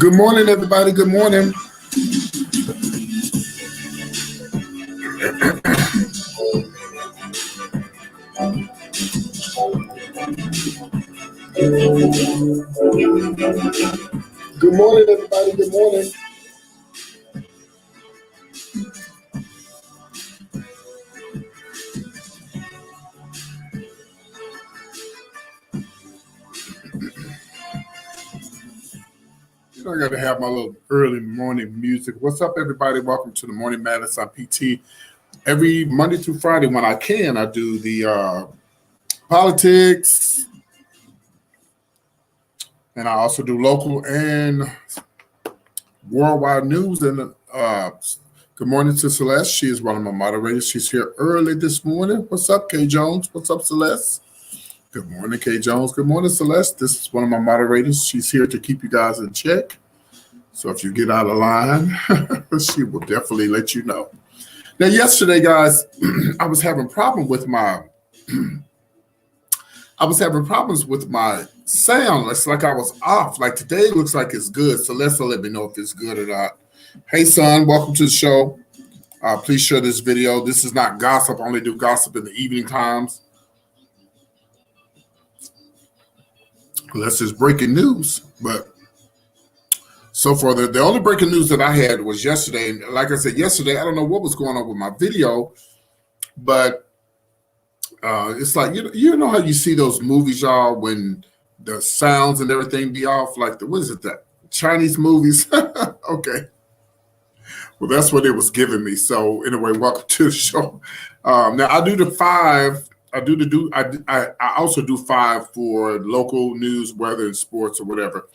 Good morning, everybody. Good morning. Good morning, everybody. Good morning. I got to have my little early morning music. What's up, everybody? Welcome to the Morning Madness on PT. Every Monday through Friday, when I can, I do the politics, and I also do local and worldwide news. And good morning to Celeste. She is one of my moderators. She's here early this morning. What's up, Kay Jones? What's up, Celeste? Good morning, Kay Jones. Good morning, Celeste. This is one of my moderators. She's here to keep you guys in check. So if you get out of line, she will definitely let you know. Now, yesterday, guys, I was having problems with my sound. It's like I was off. Like today, it looks like it's good. Celeste will let me know if it's good or not. Hey, son, welcome to the show. Please share this video. This is not gossip. I only do gossip in the evening times. Unless it's breaking news. But so far, the only breaking news that I had was yesterday. And like I said, yesterday, I don't know what was going on with my video, but it's like, you know how you see those movies, y'all, when the sounds and everything be off, like what is it, that Chinese movies? Okay. Well, that's what it was giving me. So anyway, welcome to the show. Now I do the 5. I also do 5 for local news, weather, and sports or whatever.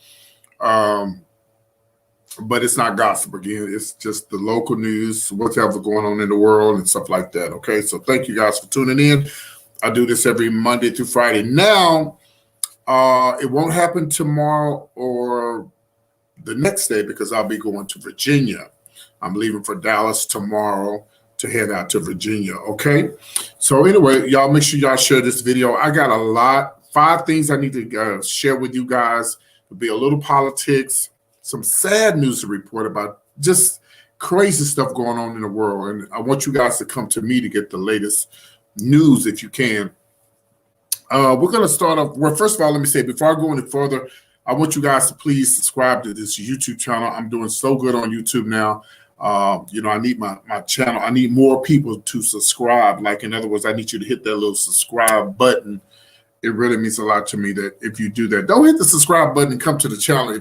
But it's not gossip again. It's just the local news, whatever going on in the world and stuff like that. Okay, so thank you guys for tuning in. I do this every Monday through Friday. Now, it won't happen tomorrow or the next day because I'll be going to Virginia. I'm leaving for Dallas tomorrow to head out to Virginia, okay? So anyway, y'all make sure y'all share this video. I got 5 things I need to share with you guys. It'll be a little politics, some sad news to report about just crazy stuff going on in the world. And I want you guys to come to me to get the latest news if you can. We're going to start off. Well, first of all, let me say, before I go any further, I want you guys to please subscribe to this YouTube channel. I'm doing so good on YouTube now. I need my channel. I need more people to subscribe. Like, in other words, I need you to hit that little subscribe button. It really means a lot to me that if you do that. Don't hit the subscribe button and come to the channel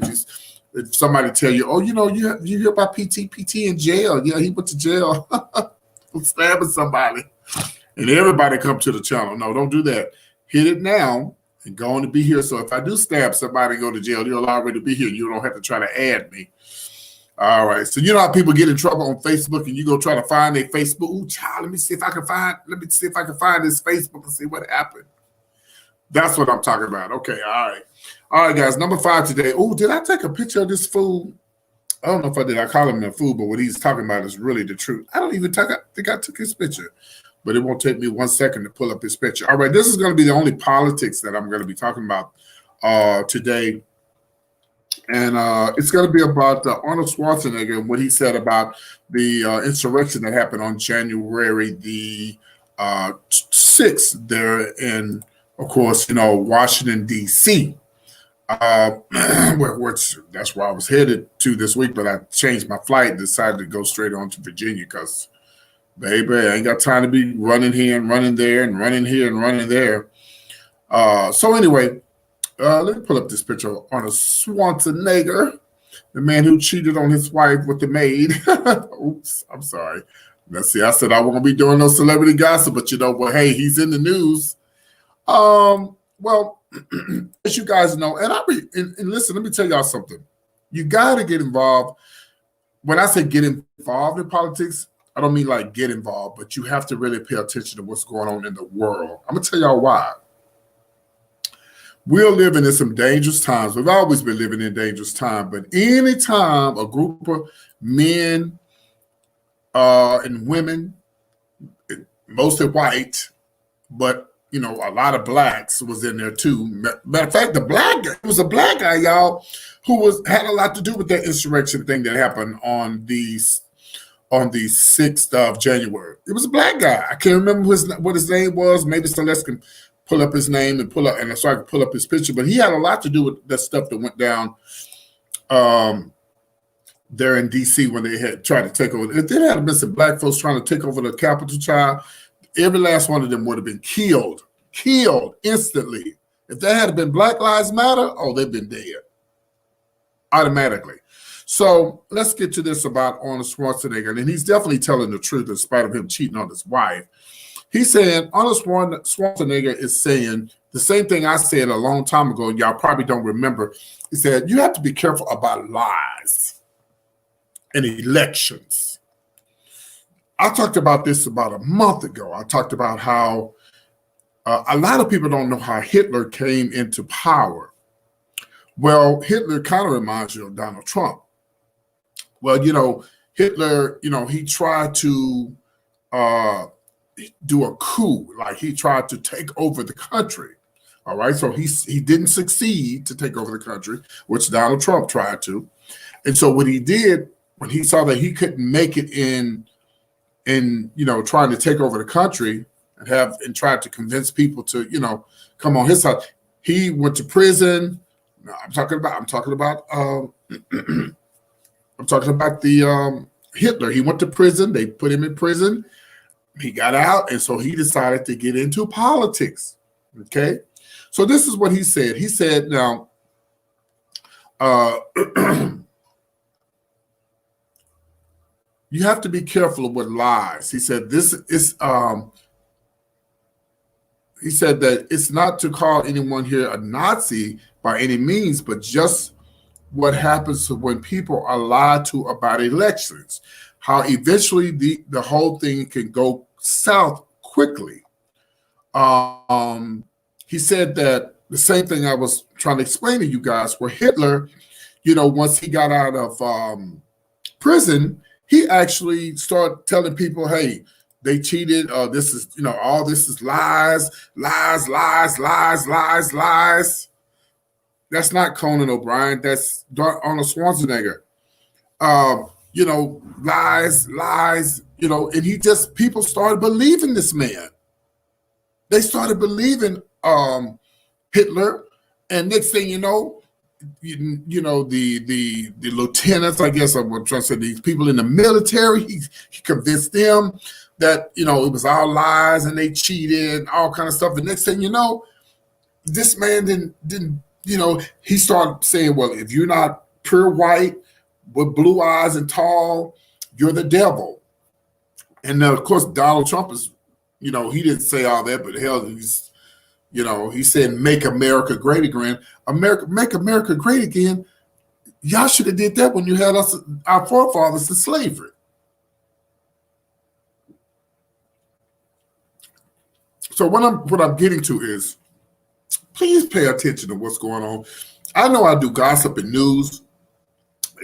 if somebody tell you, oh, you hear about PT in jail. Yeah, he went to jail for stabbing somebody. And everybody come to the channel. No, don't do that. Hit it now and go on to be here. So if I do stab somebody and go to jail, you'll already be here. You don't have to try to add me. All right. So you know how people get in trouble on Facebook and you go try to find their Facebook. Ooh, child, let me see if I can find this Facebook and see what happened. That's what I'm talking about. Okay. All right. All right, guys. Number 5 today. Oh, did I take a picture of this fool? I don't know if I did. I call him a fool, but what he's talking about is really the truth. I think I took his picture, but it won't take me 1 second to pull up his picture. All right. This is going to be the only politics that I'm going to be talking about today. And it's going to be about Arnold Schwarzenegger and what he said about the insurrection that happened on January the 6th there in, of course, Washington, D.C. That's where I was headed to this week, but I changed my flight and decided to go straight on to Virginia because, baby, I ain't got time to be running here and running there and running here and running there. So anyway, let me pull up this picture of Arnold Schwarzenegger, the man who cheated on his wife with the maid. Oops, I'm sorry. Let's see. I said I won't be doing no celebrity gossip, but hey, he's in the news. Well, as you guys know, and listen, let me tell y'all something. You got to get involved. When I say get involved in politics, I don't mean like get involved, but you have to really pay attention to what's going on in the world. I'm going to tell y'all why. We're living in some dangerous times. We've always been living in dangerous times, but anytime a group of men and women, mostly white, but a lot of blacks was in there too. Matter of fact, it was a black guy, y'all, who had a lot to do with that insurrection thing that happened on the 6th of January. It was a black guy. I can't remember what his name was. Maybe Celeste can pull up his name and so I can pull up his picture. But he had a lot to do with that stuff that went down there in D.C. when they had tried to take over. If there had been some black folks trying to take over the Capitol, child, every last one of them would have been killed instantly. If that had been Black Lives Matter, oh, they've been dead automatically. So let's get to this about Arnold Schwarzenegger. And he's definitely telling the truth in spite of him cheating on his wife. He's saying, Arnold Schwarzenegger is saying the same thing I said a long time ago, and y'all probably don't remember. He said, you have to be careful about lies and elections. I talked about this about a month ago. I talked about how a lot of people don't know how Hitler came into power. Well, Hitler kind of reminds you of Donald Trump. Well, Hitler, he tried to do a coup, like he tried to take over the country. All right, so he didn't succeed to take over the country, which Donald Trump tried to. And so what he did when he saw that he couldn't make it in trying to take over the country and tried to convince people to, come on his side, he went to prison. No, I'm talking about the Hitler. He went to prison. They put him in prison. He got out, and so he decided to get into politics. Okay, so this is what he said. He said, "Now, you have to be careful with lies." He said, "This is." He said that it's not to call anyone here a Nazi by any means, but just what happens when people are lied to about elections, how eventually the whole thing can go south quickly. He said that the same thing I was trying to explain to you guys, where Hitler, once he got out of prison, he actually started telling people, hey, they cheated. This is, all this is lies, lies, lies, lies, lies, lies. That's not Conan O'Brien. That's Arnold Schwarzenegger. Lies, lies, and people started believing this man. They started believing Hitler. And next thing you know, the lieutenants, I guess I'm trying to say, these people in the military, he convinced them that, it was all lies and they cheated and all kind of stuff. The next thing you know, this man didn't he started saying, well, if you're not pure white with blue eyes and tall, you're the devil. And of course, Donald Trump is, he didn't say all that, but hell, he said, make America great again. Make America great again. Y'all should have did that when you had our forefathers in slavery. So what I'm getting to is, please pay attention to what's going on. I know I do gossip and news,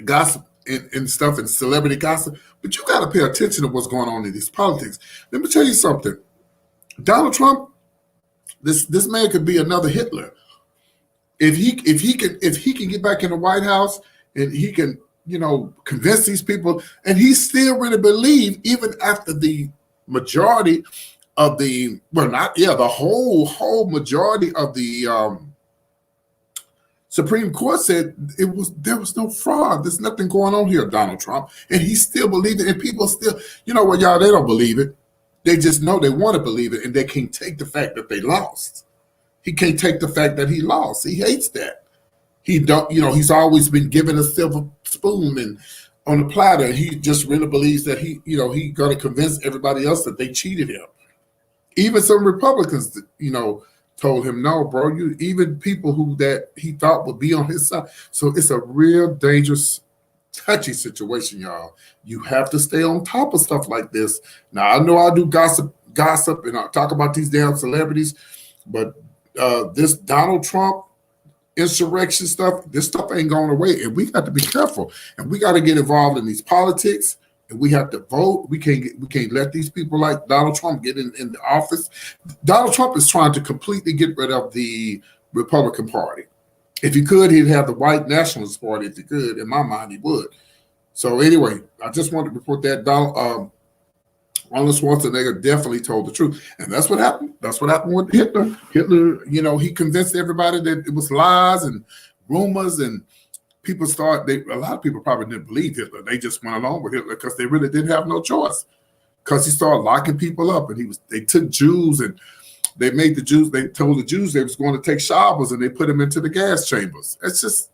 gossip and stuff and celebrity gossip, but you got to pay attention to what's going on in these politics. Let me tell you something. Donald Trump, this man could be another Hitler. If he can get back in the White House and he can, convince these people, and he still really believe, even after the majority of the whole majority of the Supreme Court said there was no fraud. There's nothing going on here, Donald Trump. And he still believed it. And people still, y'all, they don't believe it. They just know they want to believe it, and they can't take the fact that they lost. He can't take the fact that he lost. He hates that. He don't, he's always been given a silver spoon and on a platter. And he just really believes that he gonna convince everybody else that they cheated him. Even some Republicans, told him, no, bro, even people that he thought would be on his side. So it's a real dangerous, touchy situation, y'all. You have to stay on top of stuff like this. Now, I know I do gossip, and I talk about these damn celebrities, but this Donald Trump insurrection stuff, this stuff ain't going away, and we got to be careful, and we got to get involved in these politics. and we have to vote. We can't let these people like Donald Trump get in the office. Donald Trump is trying to completely get rid of the Republican Party. If he could, he'd have the white nationalist party. If he could, in my mind, he would. So anyway, I just wanted to report that Arnold Schwarzenegger definitely told the truth, and that's what happened. That's what happened with Hitler. Hitler, he convinced everybody that it was lies and rumors, and people a lot of people probably didn't believe Hitler. They just went along with Hitler because they really didn't have no choice. Because he started locking people up, and they took Jews and they told the Jews they was going to take showers, and they put them into the gas chambers. It's just,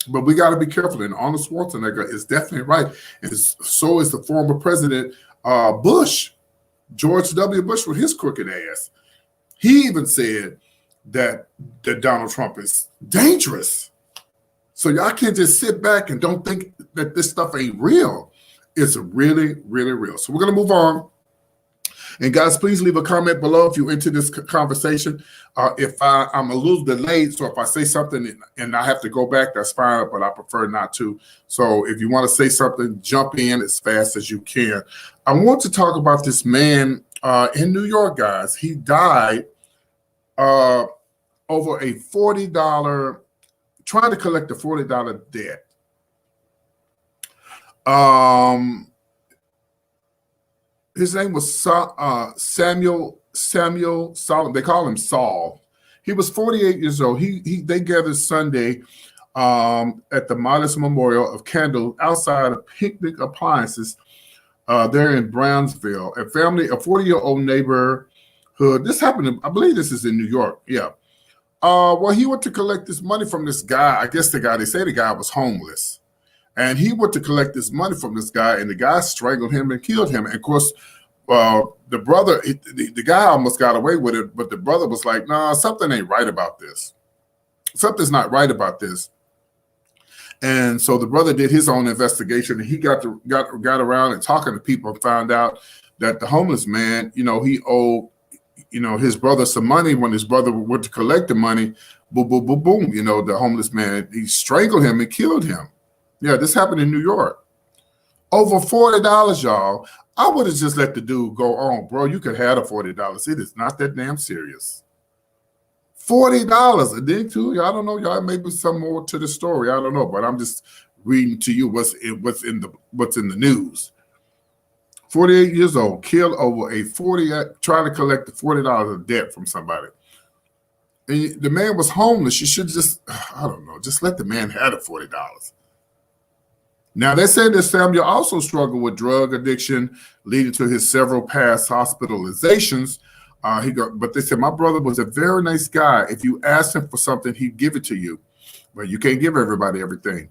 but we got to be careful. And Arnold Schwarzenegger is definitely right. And so is the former president, Bush, George W. Bush, with his crooked ass. He even said that Donald Trump is dangerous. So y'all can't just sit back and don't think that this stuff ain't real. It's really, really real. So we're going to move on. And guys, please leave a comment below if you're into this conversation. If I'm a little delayed, so if I say something and I have to go back, that's fine, but I prefer not to. So if you want to say something, jump in as fast as you can. I want to talk about this man in New York, guys. He died over a $40, trying to collect a $40 debt. His name was Samuel Solomon. They call him Saul. He was 48 years old. They gathered Sunday at the Modest Memorial of Candle outside of Picnic Appliances there in Brownsville. A 40-year-old neighborhood. This happened, I believe this is in New York. Yeah. Well, he went to collect this money from this guy. I guess they say the guy was homeless. And he went to collect this money from this guy, and the guy strangled him and killed him. And of course, the brother, the guy almost got away with it, but the brother was like, "Nah, something ain't right about this. Something's not right about this." And so the brother did his own investigation, and he got around and talking to people and found out that the homeless man, he owed, his brother some money. When his brother went to collect the money, boom, boom, boom, boom, the homeless man, he strangled him and killed him. Yeah, this happened in New York. Over $40, y'all. I would have just let the dude go on, bro. You could have the $40. It is not that damn serious. $40. And then too, I don't know, y'all. Maybe some more to the story. I don't know, but I'm just reading to you what's in the news. 48 years old, killed over trying to collect the $40 of debt from somebody. And the man was homeless. You should just, I don't know, just let the man have the $40. Now, they said that Samuel also struggled with drug addiction, leading to his several past hospitalizations. But they said, my brother was a very nice guy. If you asked him for something, he'd give it to you. But you can't give everybody everything.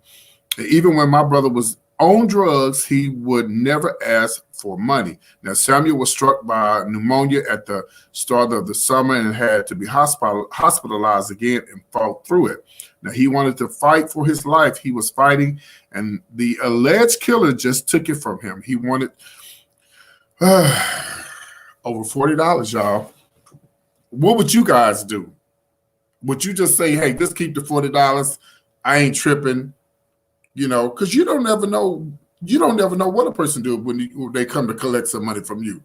And even when my brother was on drugs, he would never ask for money. Now, Samuel was struck by pneumonia at the start of the summer and had to be hospitalized again and fought through it. Now, he wanted to fight for his life. He was fighting, and the alleged killer just took it from him. He wanted over $40, y'all. What would you guys do? Would you just say, hey, just keep the $40? I ain't tripping, because you don't never know. You don't never know what a person do when they come to collect some money from you.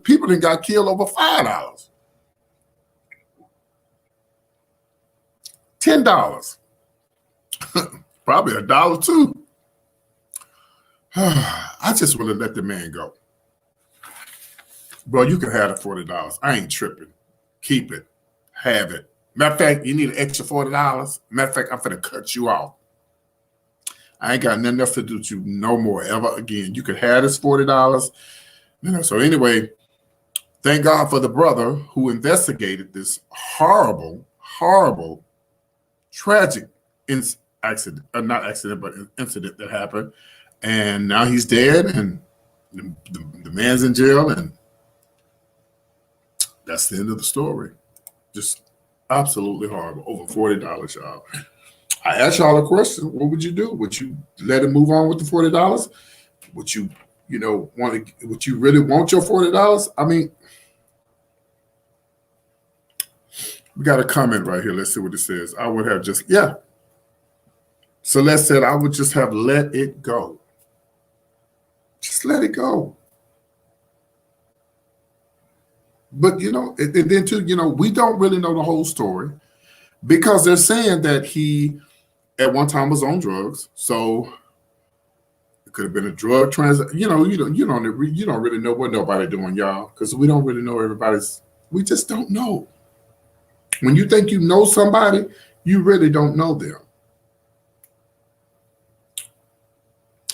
People that got killed over $5. $10. Probably $1 too. I just want to let the man go. Bro, you can have the $40. I ain't tripping. Keep it. Have it. Matter of fact, you need an extra $40. Matter of fact, I'm finna cut you off. I ain't got nothing else to do with you no more ever again. You could have this $40. So anyway, thank God for the brother who investigated this horrible, horrible, tragic incident that happened. And now he's dead, and the man's in jail, and that's the end of the story. Just absolutely horrible. Over $40, y'all. I asked y'all a question. What would you do? Would you let him move on with the $40? Would you, would you really want your $40? I mean, we got a comment right here. Let's see what it says. I would have just, yeah. Celeste said, I would just have let it go. Just let it go. But, and then too, we don't really know the whole story because they're saying that he at one time was on drugs. So it could have been a drug transaction. You don't really know what nobody doing, y'all, because we don't really know everybody's. We just don't know. When you think you know somebody, you really don't know them.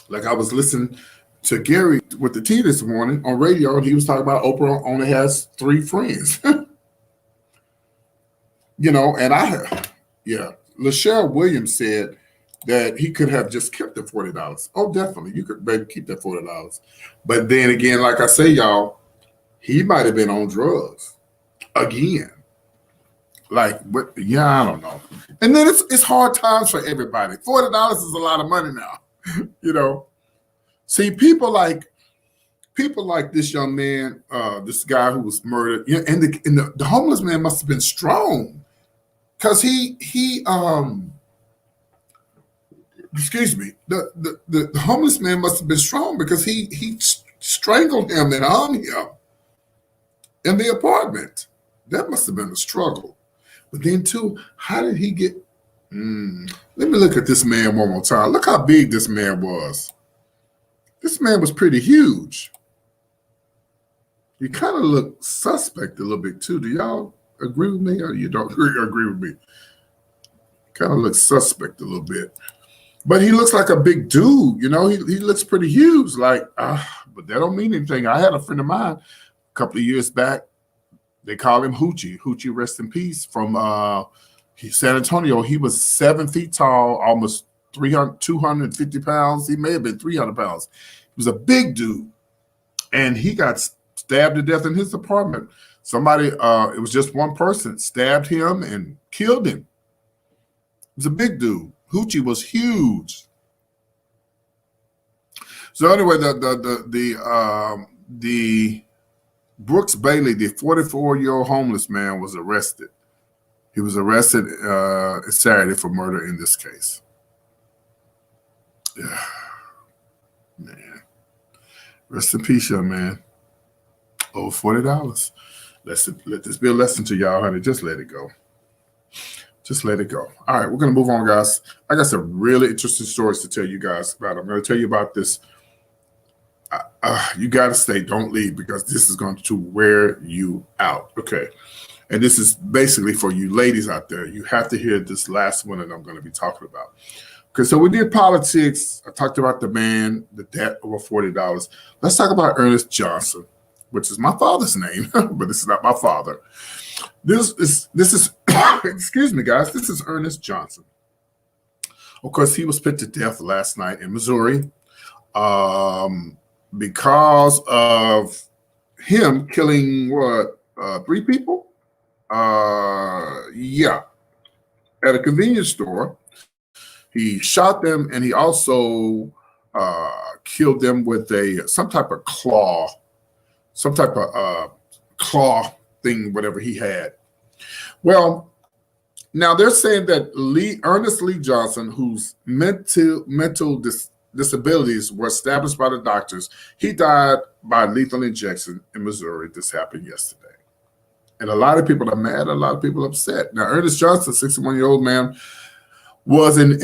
Like I was listening to Gary with the T this morning on radio, and he was talking about Oprah only has 3 friends. And Lachelle Williams said that he could have just kept the $40. Oh, definitely. You could maybe keep that $40. But then again, like I say, y'all, he might have been on drugs again. Like, I don't know. And then it's hard times for everybody. $40 is a lot of money now. See, people like this young man, this guy who was murdered, and the homeless man must have been strong, because excuse me, the homeless man must have been strong because he strangled him and hung him in the apartment. That must have been a struggle. But then too, how did he get? Let me look at this man one more time. Look how big this man was. This man was pretty huge. He kind of looked suspect a little bit too. Do y'all agree with me, or you don't agree with me? Kind of looks suspect a little bit. But he looks like a big dude, he looks pretty huge. But that don't mean anything. I had a friend of mine a couple of years back. They call him Hoochie. Hoochie, rest in peace, from San Antonio. He was 7 feet tall, almost 250 pounds. He may have been 300 pounds. He was a big dude. And he got stabbed to death in his apartment. Somebody, it was just one person, stabbed him and killed him. He was a big dude. Hoochie was huge. So anyway, the Brooks Bailey, the 44-year-old homeless man, was arrested. He was arrested Saturday for murder in this case. Yeah, man. Rest in peace, young man. Over $40. Let this be a lesson to y'all, honey. Just let it go. Just let it go. All right, we're going to move on, guys. I got some really interesting stories to tell you guys about. I'm going to tell you about this. You got to stay. Don't leave, because this is going to wear you out. Okay. And this is basically for you ladies out there. You have to hear this last one that I'm going to be talking about. Okay, so we did politics. I talked about the man, the debt over $40. Let's talk about Ernest Johnson, which is my father's name, but this is not my father. This is excuse me, guys. This is Ernest Johnson. Of course, he was put to death last night in Missouri because of him killing 3 people? Yeah, at a convenience store. He shot them, and he also killed them with some type of claw thing, whatever he had. Well, now they're saying that Ernest Lee Johnson, whose mental disabilities were established by the doctors, he died by lethal injection in Missouri. This happened yesterday. And a lot of people are mad, a lot of people are upset. Now, Ernest Johnson, 61-year-old man, was an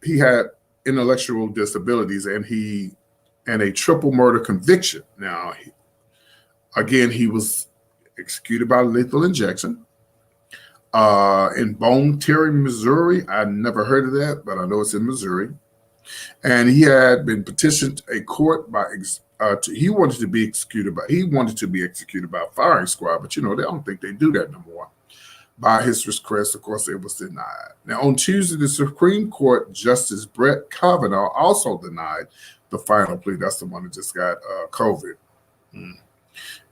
he had intellectual disabilities, and a triple murder conviction. Now, again, he was executed by lethal injection in Bone Terry, Missouri. I never heard of that, but I know it's in Missouri. And he had been petitioned a court by he wanted to be executed by a firing squad, but they don't think they do that no more. By his request, of course, it was denied. Now, on Tuesday, the Supreme Court Justice Brett Kavanaugh also denied the final plea. That's the one that just got COVID.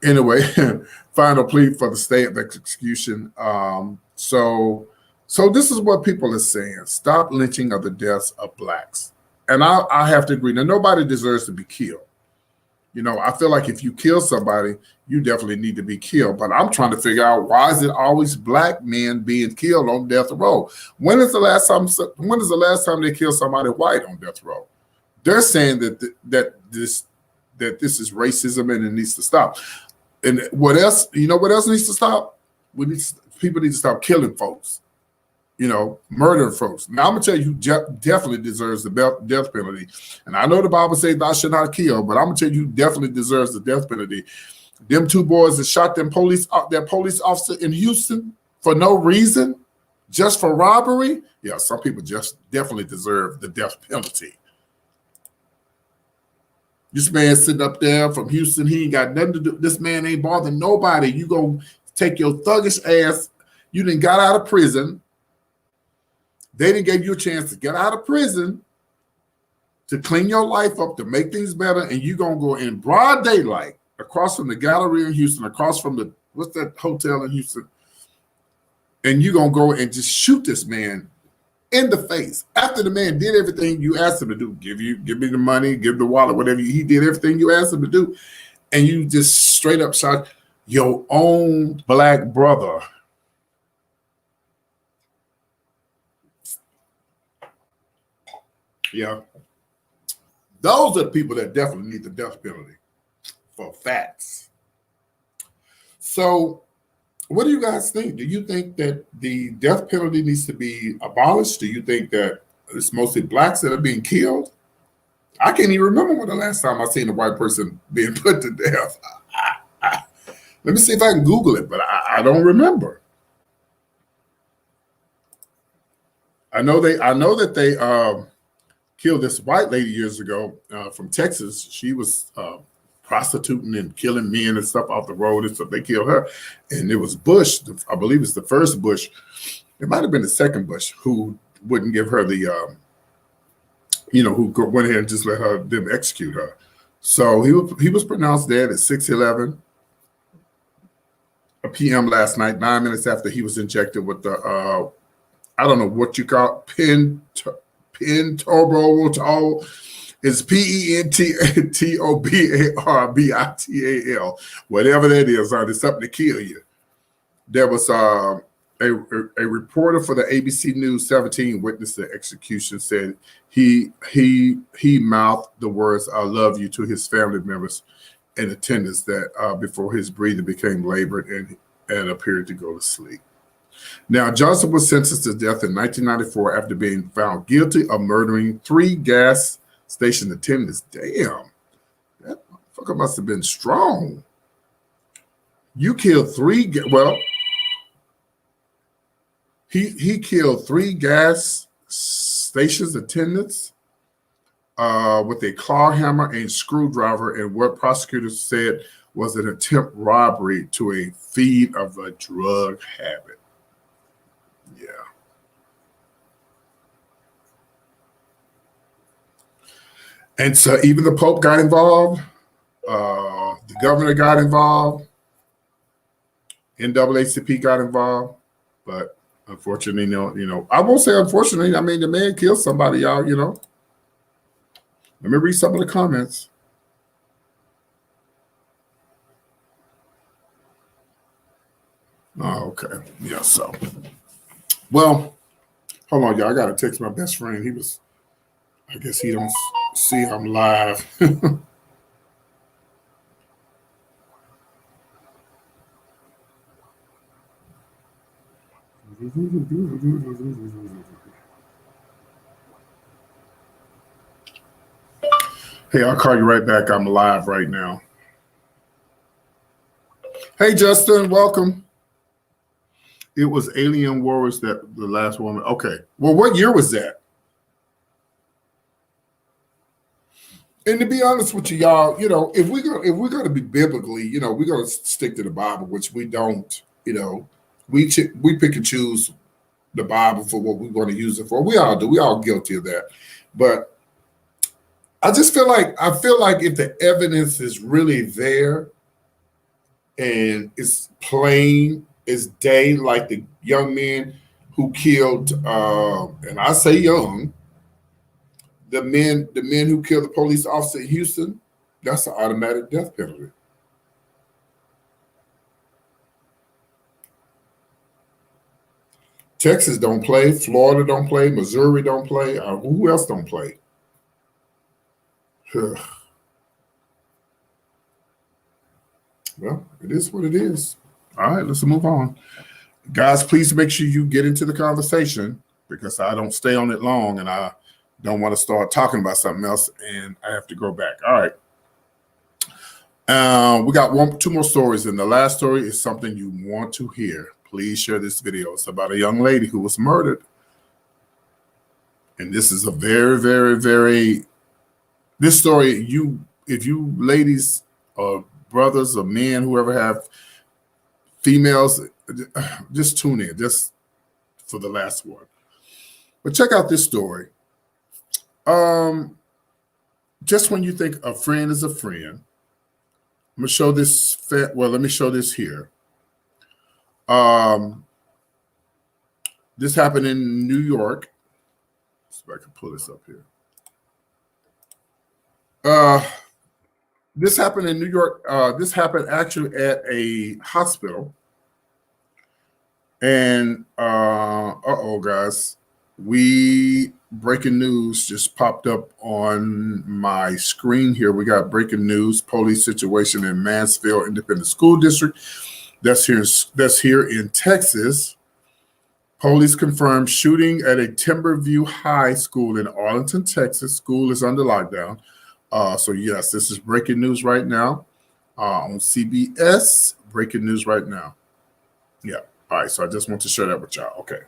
Anyway, final plea for the stay of execution. So this is what people are saying. Stop lynching of the deaths of blacks. And I have to agree. Now, nobody deserves to be killed. I feel like if you kill somebody, you definitely need to be killed. But I'm trying to figure out, why is it always black men being killed on death row? When is the last time they killed somebody white on death row? They're saying that this is racism and it needs to stop. And what else? You know what else needs to stop? People need to stop killing folks. Murdering folks. Now I'm gonna tell you who definitely deserves the death penalty. And I know the Bible says thou shalt not kill, but I'm gonna tell you who definitely deserves the death penalty. Them two boys that shot that police officer in Houston for no reason, just for robbery. Yeah, some people just definitely deserve the death penalty. This man sitting up there from Houston, he ain't got nothing to do. This man ain't bothering nobody. You go take your thuggish ass. You done got out of prison. They didn't give you a chance to get out of prison, to clean your life up, to make things better, and you gonna go in broad daylight across from the Galleria in Houston, across from what's that hotel in Houston, and you gonna go and just shoot this man in the face after the man did everything you asked him to do. Give me the money, give the wallet, whatever. He did everything you asked him to do, and you just straight up shot your own black brother. Yeah, those are the people that definitely need the death penalty for facts. So what do you guys think? Do you think that the death penalty needs to be abolished? Do you think that it's mostly blacks that are being killed? I can't even remember when the last time I seen a white person being put to death. Let me see if I can Google it, but I don't remember. I know that they killed this white lady years ago from Texas. She was prostituting and killing men and stuff off the road and stuff. They killed her. And it was Bush, I believe it's the first Bush. It might have been the second Bush who wouldn't give her the, who went ahead and just let them execute her. So he was pronounced dead at 6:11 p.m. last night, 9 minutes after he was injected with the, I don't know what you call it, pentobarbital. It's pentobarbital, whatever that is. It's something to kill you. There was a reporter for the ABC News 17 witnessed the execution, said he mouthed the words "I love you" to his family members and attendants that before his breathing became labored and appeared to go to sleep. Now, Johnson was sentenced to death in 1994 after being found guilty of murdering 3 gas station attendants. Damn, that motherfucker must have been strong. You killed 3. Well, he killed 3 gas stations attendants with a claw hammer and screwdriver, and what prosecutors said was an attempt robbery to a feed of a drug habit. Yeah. And so even the Pope got involved. The governor got involved. NAACP got involved. But unfortunately, I won't say unfortunately. I mean, the man killed somebody, y'all, Let me read some of the comments. Oh, okay. Yeah, so. Well, hold on, y'all. I got to text my best friend. I guess he don't see I'm live. Hey, I'll call you right back. I'm live right now. Hey, Justin, welcome. It was Alien Warriors, that the last one. Okay. Well, what year was that? And to be honest with you, y'all, if we're gonna be biblically, we're gonna stick to the Bible, which we don't. We pick and choose the Bible for what we want to use it for. We all do. We all guilty of that. But I just feel like if the evidence is really there and it's plain as day, like the young man who killed, and I say young, the men who killed the police officer in Houston, that's an automatic death penalty. Texas don't play, Florida don't play, Missouri don't play. Who else don't play? Well, it is what it is. All right, let's move on. Guys, please make sure you get into the conversation because I don't stay on it long and I don't want to start talking about something else and I have to go back. All right. We got two more stories, and the last story is something you want to hear. Please share this video. It's about a young lady who was murdered. And this is a very, very, very, this story, if you ladies or brothers or men, whoever have females, just tune in just for the last one. But check out this story. Just when you think a friend is a friend, I'm gonna show this. Well, let me show this here. This happened in New York. Let's see if I can pull this up here. This happened in New York. This happened actually at a hospital. And guys, breaking news just popped up on my screen here. We got breaking news: police situation in Mansfield Independent School District. That's here in Texas. Police confirmed shooting at a Timberview High School in Arlington, Texas. School is under lockdown. So yes, this is breaking news right now on CBS. Breaking news right now. Yeah. All right. So I just want to share that with y'all. Okay.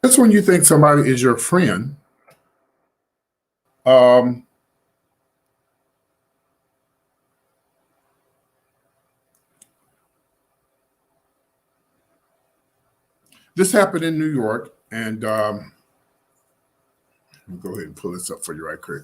That's when you think somebody is your friend. This happened in New York, and let me go ahead and pull this up for you right quick.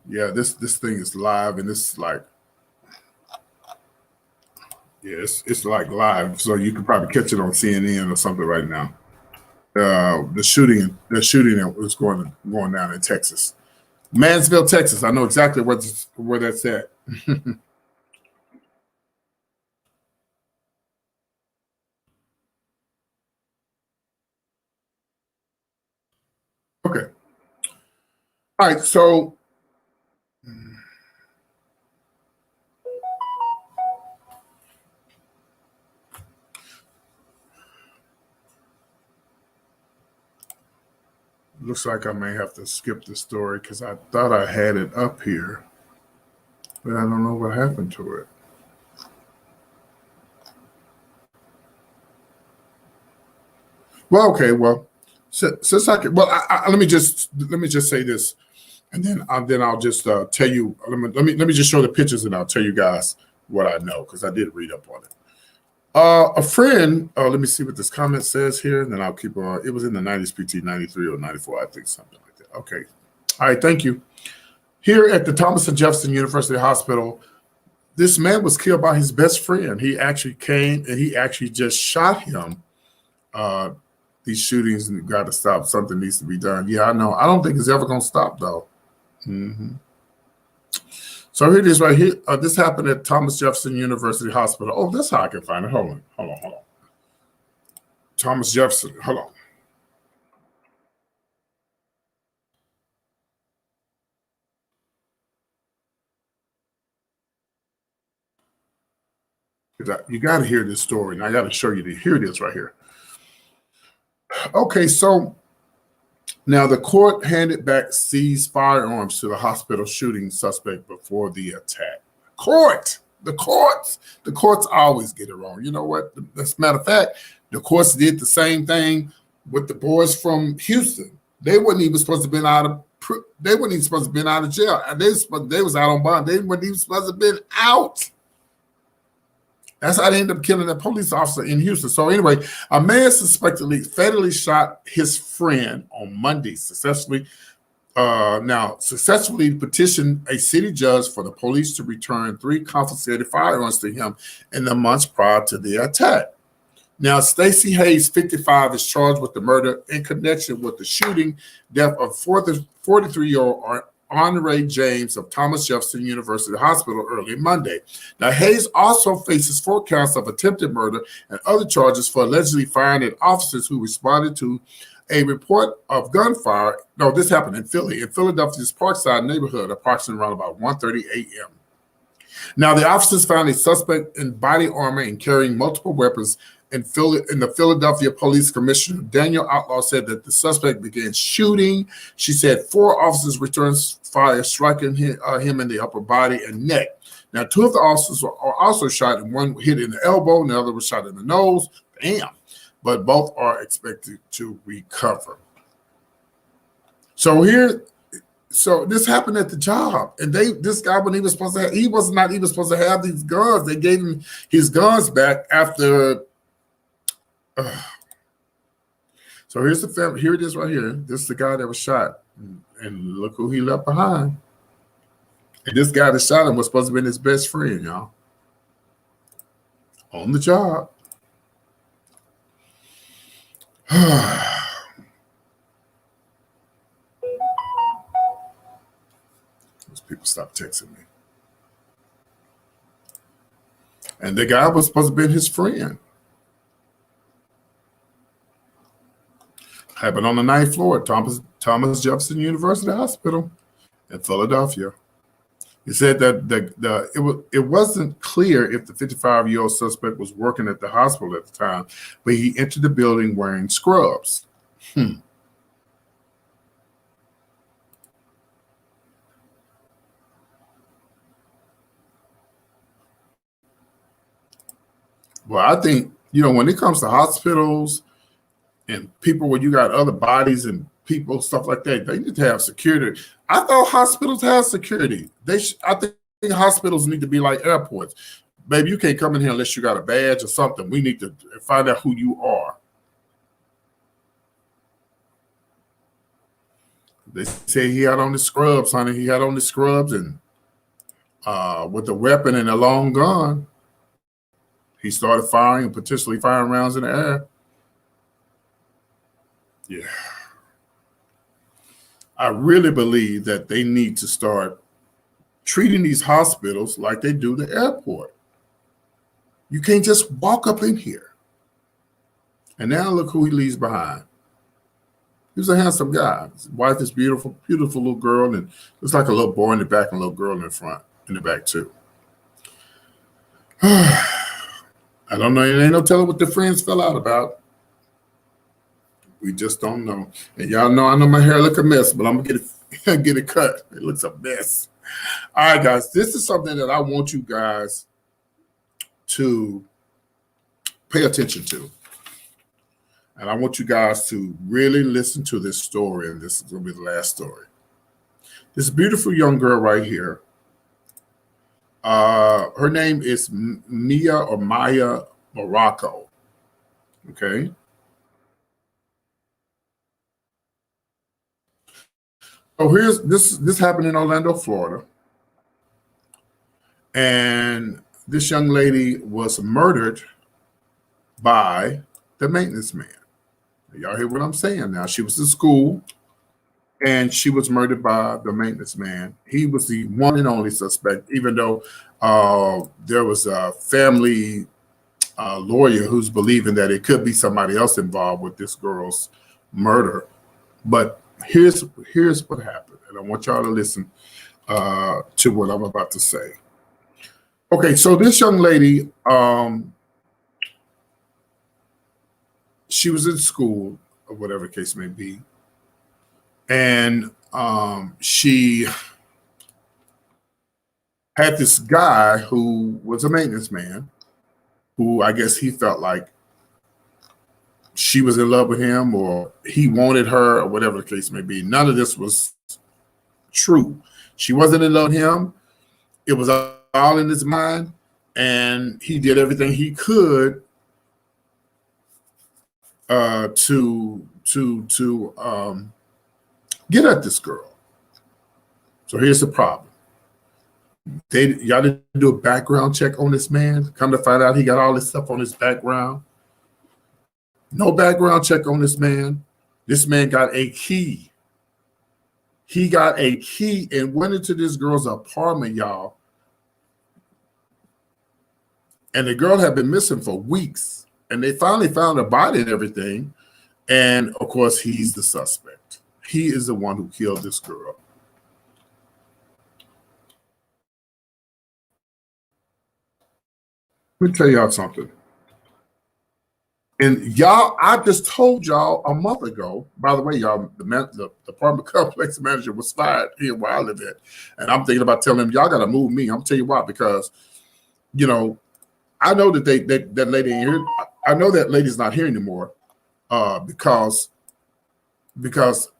Yeah, this thing is live, and it's like, yeah, it's like live, so you can probably catch it on CNN or something right now. The shooting was going down in Texas, Mansfield, Texas. I know exactly where that's at. Okay. All right. So looks like I may have to skip the story because I thought I had it up here, but I don't know what happened to it. Well, okay. Well, since I can, well, let me just say this, and then I'll just tell you. Let me just show the pictures, and I'll tell you guys what I know because I did read up on it. A friend. Let me see what this comment says here, and then I'll keep on. It was in the 90s, PT 93 or 94, I think, something like that. Okay. All right. Thank you. Here at the Thomas and Jefferson University Hospital, this man was killed by his best friend. He actually came and he actually just shot him. These shootings got to stop. Something needs to be done. Yeah, I know. I don't think it's ever going to stop, though. Mm-hmm. So here it is right here. This happened at Thomas Jefferson University Hospital. Oh, that's how I can find it. Hold on. Thomas Jefferson. Hold on. You got to hear this story, and I got to show you to hear this right here. Okay, so now the court handed back seized firearms to the hospital shooting suspect before the attack. The courts always get it wrong. You know what? As a matter of fact, the courts did the same thing with the boys from Houston. They weren't even supposed to have been out of. They weren't even supposed to have been out of jail. They was out on bond. They weren't even supposed to have been out. That's how they ended up killing a police officer in Houston. So anyway, a man suspectedly fatally shot his friend on Monday, successfully petitioned a city judge for the police to return 3 confiscated firearms to him in the months prior to the attack. Now, Stacey Hayes, 55, is charged with the murder in connection with the shooting death of 43-year-old Andre James of Thomas Jefferson University Hospital early Monday. Now, Hayes also faces 4 counts of attempted murder and other charges for allegedly firing at officers who responded to a report of gunfire. No, this happened in Philadelphia's Parkside neighborhood, approximately around about 1:30 a.m. Now, the officers found a suspect in body armor and carrying multiple weapons. In the Philadelphia Police Commissioner Daniel Outlaw said that the suspect began shooting. She said 4 officers returned fire, striking him in the upper body and neck. Now, 2 of the officers were also shot, and one hit in the elbow, and the other was shot in the nose. Damn. But both are expected to recover. So this happened at the job, and this guy, when he was not even supposed to have these guns. They gave him his guns back after. So here's the family. Here it is right here. This is the guy that was shot, and look who he left behind. And this guy that shot him was supposed to be his best friend, y'all. On the job. Those people stopped texting me. And the guy was supposed to be his friend. Happened on the 9th floor at Thomas Jefferson University Hospital in Philadelphia. He said that it wasn't clear if the 55-year-old suspect was working at the hospital at the time, but he entered the building wearing scrubs. Well, I think, when it comes to hospitals and people where you got other bodies and people, stuff like that, they need to have security. I thought hospitals have security. I think hospitals need to be like airports. Baby, you can't come in here unless you got a badge or something. We need to find out who you are. They say he had on the scrubs, honey. He had on the scrubs and with a weapon and a long gun. He started firing and potentially firing rounds in the air. Yeah. I really believe that they need to start treating these hospitals like they do the airport. You can't just walk up in here. And now look who he leaves behind. He was a handsome guy. His wife is beautiful, beautiful little girl, and looks like a little boy in the back and a little girl in the front, in the back too. I don't know. There ain't no telling what the friends fell out about. We just don't know. And y'all know, I know my hair look a mess, but I'm gonna get it cut. It looks a mess. All right, guys, this is something that I want you guys to pay attention to. And I want you guys to really listen to this story, and this is going to be the last story. This beautiful young girl right here, her name is Miya or Maya Marroco, okay? So here's this happened in Orlando, Florida. And this young lady was murdered by the maintenance man. Y'all hear what I'm saying now? She was in school and she was murdered by the maintenance man. He was the one and only suspect, even though there was a family lawyer who's believing that it could be somebody else involved with this girl's murder. But here's what happened, and I want y'all to listen to what I'm about to say. Okay, so this young lady, she was in school, or whatever the case may be, and she had this guy who was a maintenance man, who I guess he felt like she was in love with him or he wanted her or whatever the case may be. None of this was true. She wasn't in love with him. It was all in his mind, and he did everything he could to get at this girl. So here's the problem. Y'all didn't do a background check on this man. Come to find out he got all this stuff on his background. No background check on this man. This man got a key. He got a key and went into this girl's apartment, y'all. And the girl had been missing for weeks. And they finally found her body and everything. And of course, he's the suspect. He is the one who killed this girl. Let me tell y'all something. And y'all, I just told y'all a month ago, by the way, y'all, the apartment complex manager was fired here where I live at. And I'm thinking about telling him, y'all got to move me. I'm going to tell you why, because, you know, I know that that lady ain't here. I know that lady's not here anymore because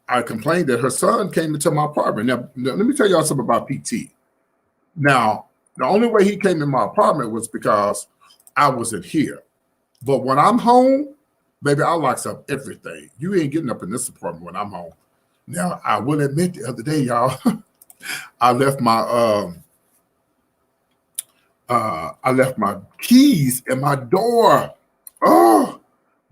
I complained that her son came into my apartment. Now, let me tell y'all something about PT. Now, the only way he came in my apartment was because I wasn't here. But when I'm home, baby, I locks up everything. You ain't getting up in this apartment when I'm home. Now, I will admit the other day, y'all, I left my keys in my door. Oh,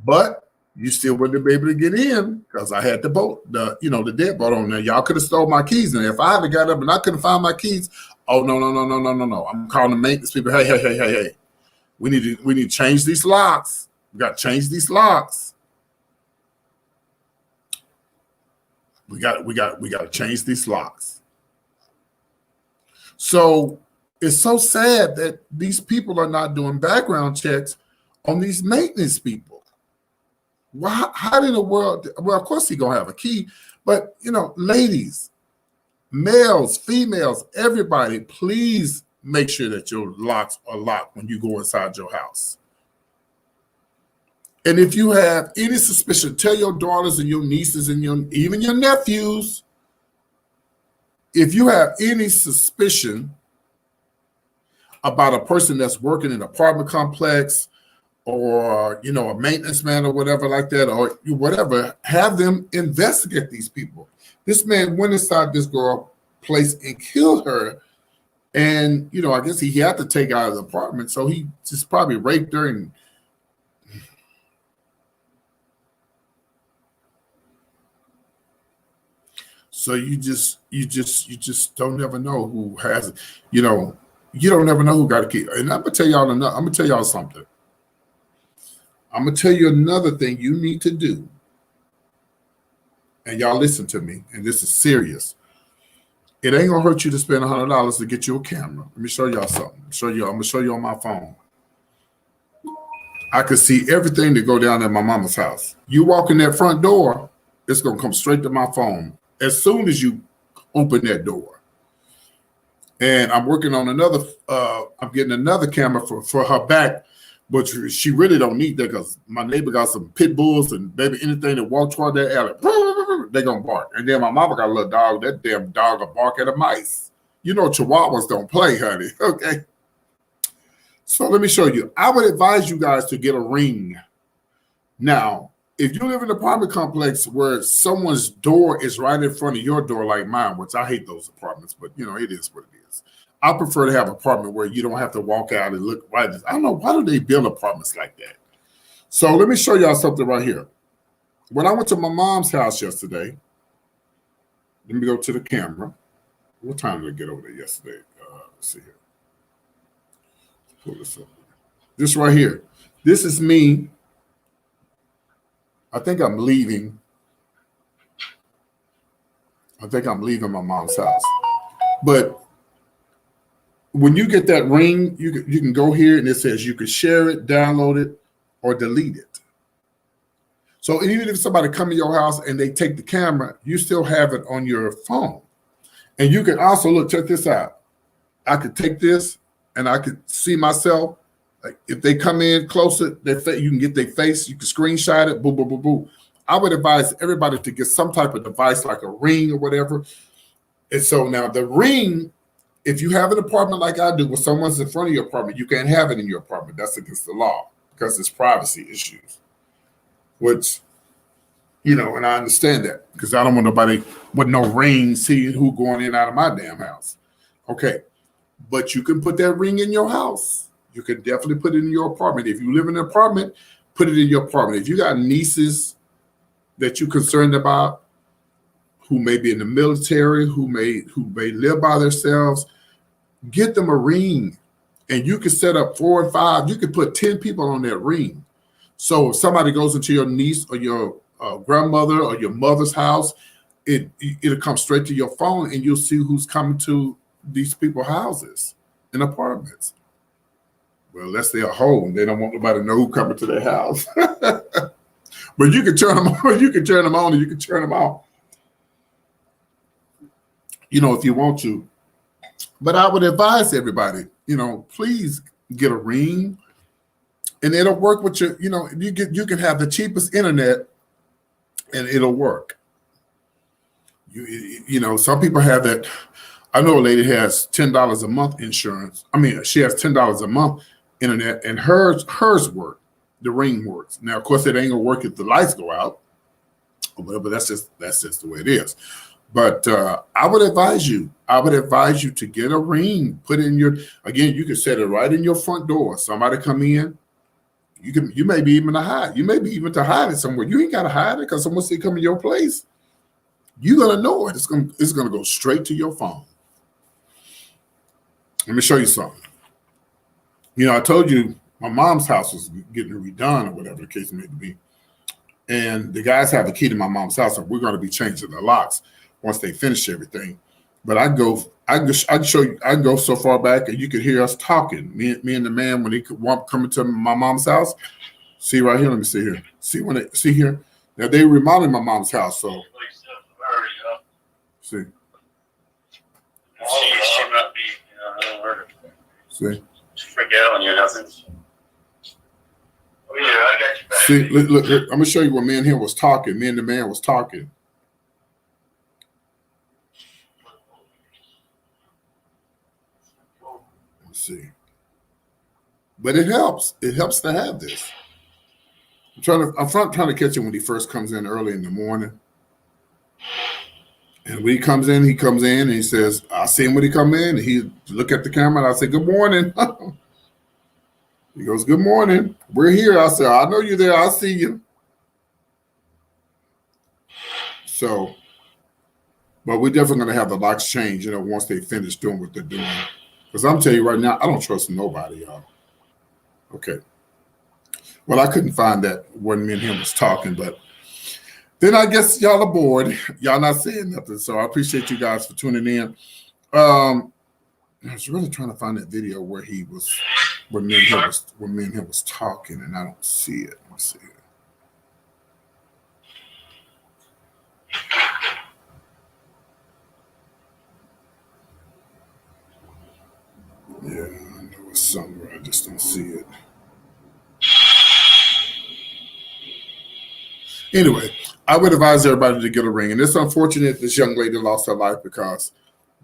but you still wouldn't be able to get in because I had the deadbolt on there. Y'all could have stole my keys. And if I had got up and I couldn't find my keys, oh no. I'm calling the maintenance people. Hey. We need to change these locks. We got to change these locks. We got to change these locks. So it's so sad that these people are not doing background checks on these maintenance people. Why? How in the world? Well, of course he's gonna have a key, but ladies, males, females, everybody, please make sure that your locks are locked when you go inside your house. And if you have any suspicion, tell your daughters and your nieces and even your nephews. If you have any suspicion about a person that's working in an apartment complex or a maintenance man or whatever like that, or whatever, have them investigate these people. This man went inside this girl's place and killed her. And, I guess he had to take out of the apartment. So he just probably raped her. And so you just don't ever know who has it. You don't ever know who got a key. And I'm going to tell y'all something. I'm going to tell you another thing you need to do. And y'all listen to me. And this is serious. It ain't gonna hurt you to spend $100 to get you a camera. Let me show y'all something. I'm gonna show you on my phone. I could see everything that go down at my mama's house. You walk in that front door, it's gonna come straight to my phone as soon as you open that door. And I'm working on another. I'm getting another camera for her back, but she really don't need that because my neighbor got some pit bulls and maybe anything that walk toward that alley, they gonna bark. And then my mama got a little dog. That damn dog will bark at a mice. Chihuahuas don't play, honey. Okay. So let me show you. I would advise you guys to get a ring. Now, if you live in an apartment complex where someone's door is right in front of your door, like mine, which I hate those apartments, but it is what it is. I prefer to have an apartment where you don't have to walk out and look right. I don't know, why do they build apartments like that? So let me show y'all something right here. When I went to my mom's house yesterday, let me go to the camera. What time did I get over there yesterday? Let's see here. Pull this up. This right here. This is me. I think I'm leaving my mom's house. But when you get that ring, you can go here and it says you can share it, download it, or delete it. So even if somebody come to your house and they take the camera, you still have it on your phone. And you can also look, check this out. I could take this and I could see myself. Like if they come in closer, you can get their face, you can screenshot it, boom, boom, boom, boom. I would advise everybody to get some type of device like a ring or whatever. And so now the ring, if you have an apartment like I do, where someone's in front of your apartment, you can't have it in your apartment. That's against the law because it's privacy issues. Which, and I understand that because I don't want nobody with no ring seeing who going in and out of my damn house. Okay. But you can put that ring in your house. You can definitely put it in your apartment. If you live in an apartment, put it in your apartment. If you got nieces that you're concerned about, who may be in the military, who may live by themselves, get them a ring. And you can set up 4 and 5. You can put 10 people on that ring. So if somebody goes into your niece or your grandmother or your mother's house, it'll come straight to your phone, and you'll see who's coming to these people's houses and apartments. Well, unless they're home, they don't want nobody to know who coming to their house. But you can turn them on. You can turn them on, and you can turn them off. If you want to. But I would advise everybody, please get a ring, and it'll work with your, you can have the cheapest internet, and it'll work. Some people have that. I know a lady has $10 a month insurance. I mean, she has $10 a month internet, and hers work. The ring works. Now, of course, it ain't gonna work if the lights go out, or whatever. That's just the way it is. But I would advise you to get a ring. Put in you can set it right in your front door. Somebody come in. You may be even to hide. You may be even to hide it somewhere. You ain't gotta hide it, because someone say come in your place. You're gonna know it. It's gonna go straight to your phone. Let me show you something. I told you my mom's house was getting redone, or whatever the case may be. And the guys have the key to my mom's house, and we're going to be changing the locks once they finish everything. But I can show you. I can go so far back, and you could hear us talking. Me and the man, when he coming to my mom's house. See right here. Let me see here. See here. Now they remodeling my mom's house, so see. She might be. See. Freak out on you, nothing. Oh yeah, I got you back. See, look, I'm gonna show you where me and him was talking. Me and the man was talking. Let's see. But it helps. It helps to have this. I'm trying to catch him when he first comes in early in the morning. And when he comes in, and he says, I see him when he come in, and he look at the camera, and I say, good morning. He goes, good morning. We're here. I said, I know you're there. I see you. So, but we're definitely going to have the locks change, once they finish doing what they're doing. Because I'm telling you right now, I don't trust nobody, y'all. Okay. Well, I couldn't find that when me and him was talking, but then I guess y'all are bored. Y'all not saying nothing. So I appreciate you guys for tuning in. I was really trying to find that video where me and him was talking, and I don't see it. Let me see it. Yeah, there was somewhere. I just don't see it. Anyway, I would advise everybody to get a ring, and it's unfortunate this young lady lost her life because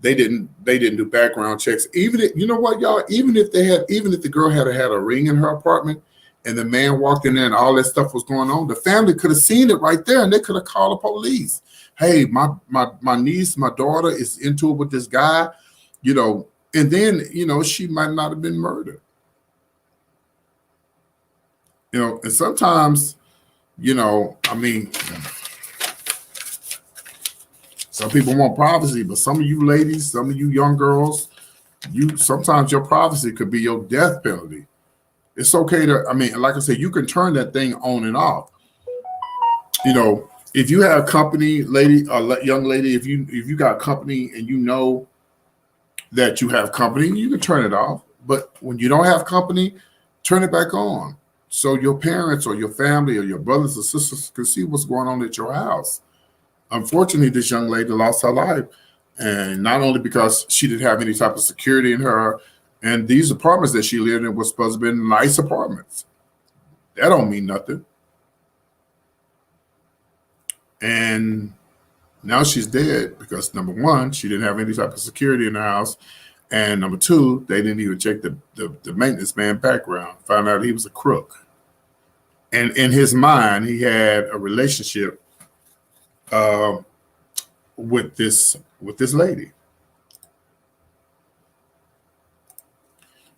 they didn't do background checks. Even if, you know what, y'all, even if the girl had a ring in her apartment and the man walked in there and all that stuff was going on, the family could have seen it right there, and they could have called the police. Hey, my niece, my daughter is into it with this guy, and then, she might not have been murdered. And sometimes, some people want privacy, but some of you ladies, some of you young girls, sometimes your privacy could be your death penalty. It's okay to, like I said, you can turn that thing on and off. If you have company, young lady, if you got company and you know that you have company, you can turn it off. But when you don't have company, turn it back on, so your parents or your family or your brothers or sisters can see what's going on at your house. Unfortunately, this young lady lost her life, and not only because she didn't have any type of security in her, and these apartments that she lived in were supposed to be nice apartments. That don't mean nothing. And now she's dead because, number one, she didn't have any type of security in the house, and number two, they didn't even check the maintenance man background. Found out he was a crook. And in his mind, he had a relationship with this lady.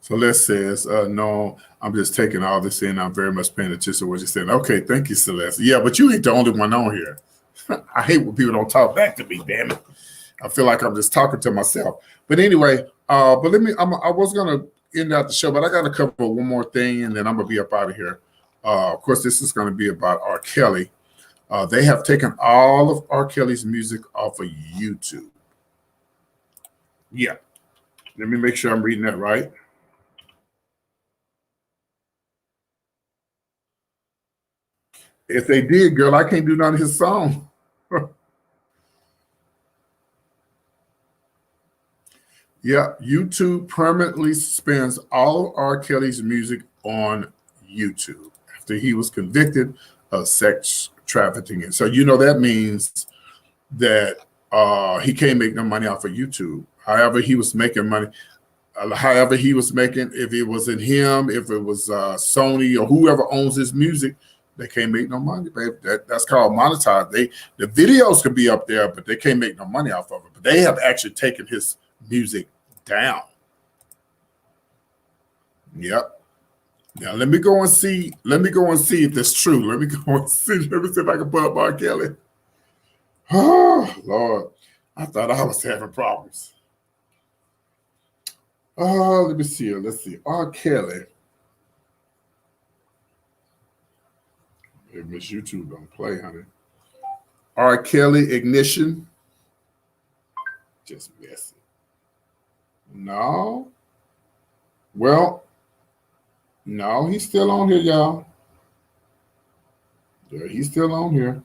Celeste says, no, I'm just taking all this in. I'm very much paying attention to what you're saying. Okay, thank you, Celeste. Yeah, but you ain't the only one on here. I hate when people don't talk back to me, damn it. I feel like I'm just talking to myself. But anyway, but I was going to end out the show, but I got to cover one more thing, and then I'm going to be up out of here. Of course, this is going to be about R. Kelly. They have taken all of R. Kelly's music off of YouTube. Yeah. Let me make sure I'm reading that right. If they did, girl, I can't do none of his song. Yeah, YouTube permanently suspends all of R. Kelly's music on YouTube after he was convicted of sex trafficking. And so, that means that he can't make no money off of YouTube. However he was making money, if it wasn't him, if it was Sony or whoever owns his music, they can't make no money, babe. That's called monetized. The videos could be up there, but they can't make no money off of it. But they have actually taken his music down. Yep. Now let me go and see if that's true. Let me go and see. Let me see if I can put up R. Kelly. Oh Lord, I thought I was having problems. Let me see. Let's see. R. Kelly. Miss YouTube don't play, honey. R. Kelly ignition. Just messy. No. Well, no, he's still on here, y'all. Yeah, he's still on here.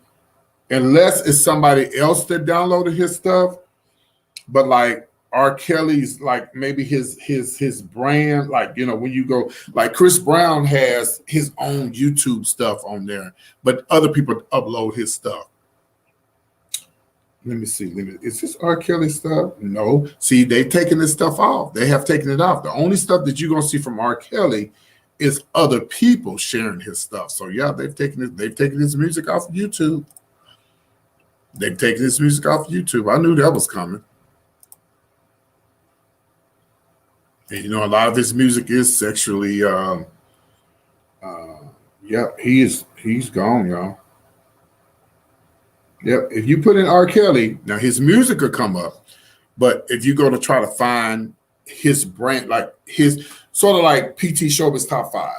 Unless it's somebody else that downloaded his stuff. But like R. Kelly's, like maybe his brand, like, when you go, like Chris Brown has his own YouTube stuff on there, but other people upload his stuff. Let me see. Is this R. Kelly stuff? No. See, they've taken this stuff off. They have taken it off. The only stuff that you're going to see from R. Kelly is other people sharing his stuff. So yeah, they've taken his music off of YouTube. They've taken his music off of YouTube. I knew that was coming. And a lot of his music is sexually he's gone, y'all. Yep. If you put in R. Kelly, now his music will come up, but if you go to try to find his brand, like his sort of like PT Showbiz Top 5,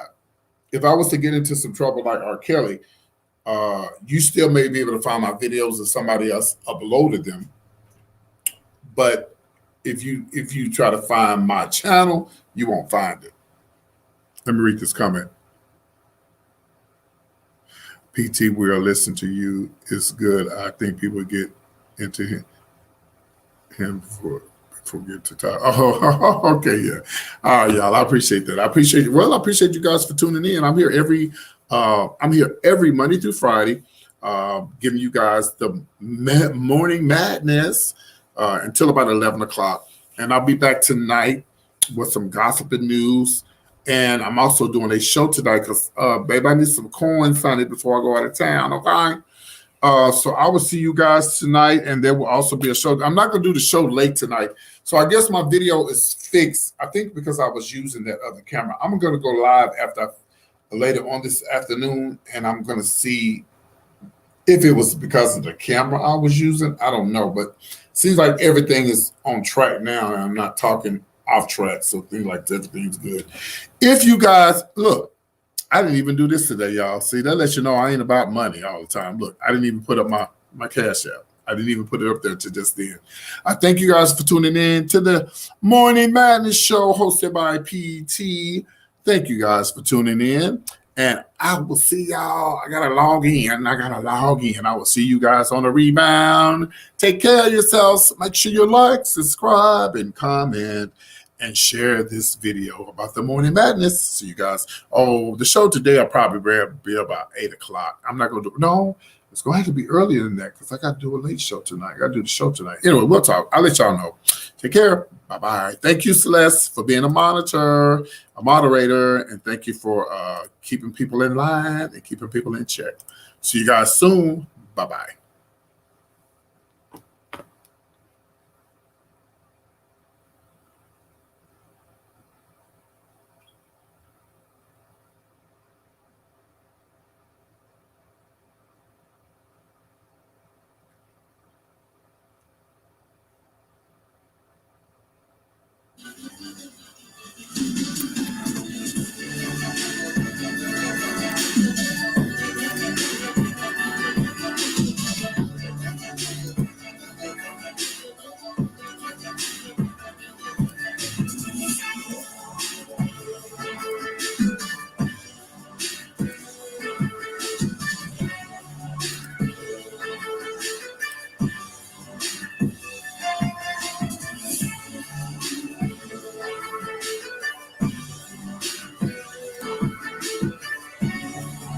if I was to get into some trouble like R. Kelly, you still may be able to find my videos if somebody else uploaded them. But if you try to find my channel, you won't find it. Let me read this comment. PT, we'll listen to you. It's good. I think people get into him before get to talk. Oh, okay, yeah. All right, y'all. I appreciate that. I appreciate you guys for tuning in. I'm here every Monday through Friday, giving you guys the morning madness until about 11 o'clock. And I'll be back tonight with some gossiping news. And I'm also doing a show tonight because, babe, I need some coins on it before I go out of town, okay? So I will see you guys tonight, and there will also be a show. I'm not going to do the show late tonight. So I guess my video is fixed, I think, because I was using that other camera. I'm going to go live later on this afternoon, and I'm going to see if it was because of the camera I was using. I don't know, but it seems like everything is on track now, and I'm not talking off track, so things like that, everything's good. If you guys, look, I didn't even do this today, y'all. See, that lets you know I ain't about money all the time. Look, I didn't even put up my Cash App. I didn't even put it up there to just then. I thank you guys for tuning in to the Morning Madness Show hosted by PT. Thank you guys for tuning in. And I will see y'all. I got to log in. I will see you guys on the rebound. Take care of yourselves. Make sure you like, subscribe, and comment, and share this video about the Morning Madness. See you guys. Oh, the show today will probably be about 8 o'clock. I'm not going to do no. It's going to have to be earlier than that because I got to do a late show tonight. I got to do the show tonight. Anyway, we'll talk. I'll let y'all know. Take care. Bye-bye. Thank you, Celeste, for being a moderator, and thank you for keeping people in line and keeping people in check. See you guys soon. Bye-bye.